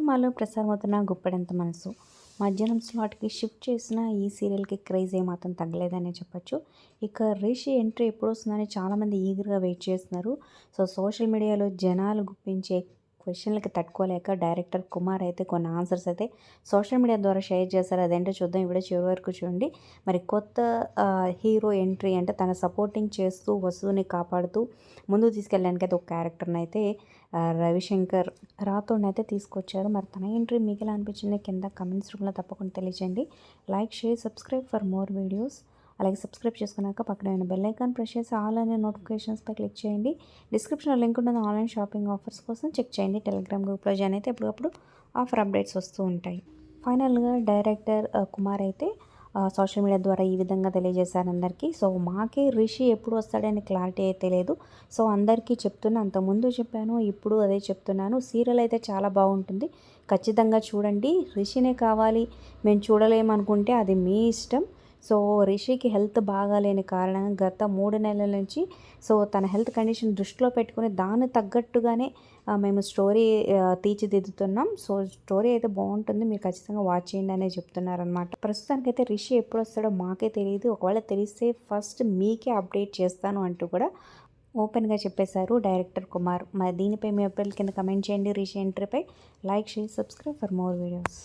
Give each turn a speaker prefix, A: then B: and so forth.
A: సినిమాలో ప్రసారమవుతున్న గుప్పెడంత మనసు మధ్యాహ్నం స్లాట్కి షిఫ్ట్ చేసిన ఈ సీరియల్కి క్రేజ్ ఏమాత్రం తగ్గలేదనే చెప్పొచ్చు. ఇక రిషి ఎంట్రీ ఎప్పుడు వస్తుందని చాలామంది ఈగర్గా వెయిట్ చేస్తున్నారు. సో సోషల్ మీడియాలో జనాలు గుప్పించే క్వశ్చన్లకి తట్టుకోలేక డైరెక్టర్ కుమార్ అయితే కొన్ని ఆన్సర్స్ అయితే సోషల్ మీడియా ద్వారా షేర్ చేశారు. అదేంటో చూద్దాం. ఈ వీడియో చివరి వరకు చూడండి. మరి కొత్త హీరో ఎంట్రీ అంటే తన సపోర్టింగ్ చేస్తూ వసుని కాపాడుతూ ముందుకు తీసుకెళ్ళడానికి అయితే ఒక క్యారెక్టర్ని అయితే రవిశంకర్ రాథోడ్ని అయితే తీసుకొచ్చారు. మరి తన ఎంట్రీ మీకు ఎలా అనిపించింది కింద కమెంట్స్ రూమ్లో తప్పకుండా తెలియజేయండి. Like, share, subscribe for more videos. అలాగే సబ్స్క్రైబ్ చేసుకున్నాక పక్కన ఉన్న బెల్ ఐకాన్ ప్రెస్ చేసి ఆల్ అనే నోటిఫికేషన్స్పై క్లిక్ చేయండి. డిస్క్రిప్షన్లో లింక్ ఉంటుంది. ఆన్లైన్ షాపింగ్ ఆఫర్స్ కోసం చెక్ చేయండి. టెలిగ్రామ్ గ్రూప్లో జాయిన్ అయితే ఎప్పటికప్పుడు ఆఫర్ అప్డేట్స్ వస్తూ ఉంటాయి. ఫైనల్గా డైరెక్టర్ కుమార్ అయితే సోషల్ మీడియా ద్వారా ఈ విధంగా తెలియజేశారు అందరికీ. సో మాకే రిషి ఎప్పుడు వస్తాడని క్లారిటీ అయితే లేదు. సో అందరికీ చెప్తున్నా, అంతకుముందు చెప్పాను, ఇప్పుడు అదే చెప్తున్నాను. సీరియల్ అయితే చాలా బాగుంటుంది, ఖచ్చితంగా చూడండి. రిషినే కావాలి మేము చూడలేమనుకుంటే అది మీ ఇష్టం. సో రిషికి హెల్త్ బాగాలేని కారణంగా గత 3 నెలల నుంచి సో తన హెల్త్ కండిషన్ దృష్టిలో పెట్టుకుని దాన్ని తగ్గట్టుగానే మేము స్టోరీ తీర్చిదిద్దుతున్నాం. సో స్టోరీ అయితే బాగుంటుంది, మీరు ఖచ్చితంగా వాచ్ చేయండి అనే చెప్తున్నారనమాట. ప్రస్తుతానికైతే రిషి ఎప్పుడు వస్తాడో మాకే తెలియదు. ఒకవేళ తెలిస్తే ఫస్ట్ మీకే అప్డేట్ చేస్తాను అంటూ కూడా ఓపెన్గా చెప్పేశారు డైరెక్టర్ కుమార్. మరి దీనిపై మీ అభిప్రాయాల కింద కమెంట్ చేయండి. రిషి ఎంట్రీపై like, share, subscribe for more videos.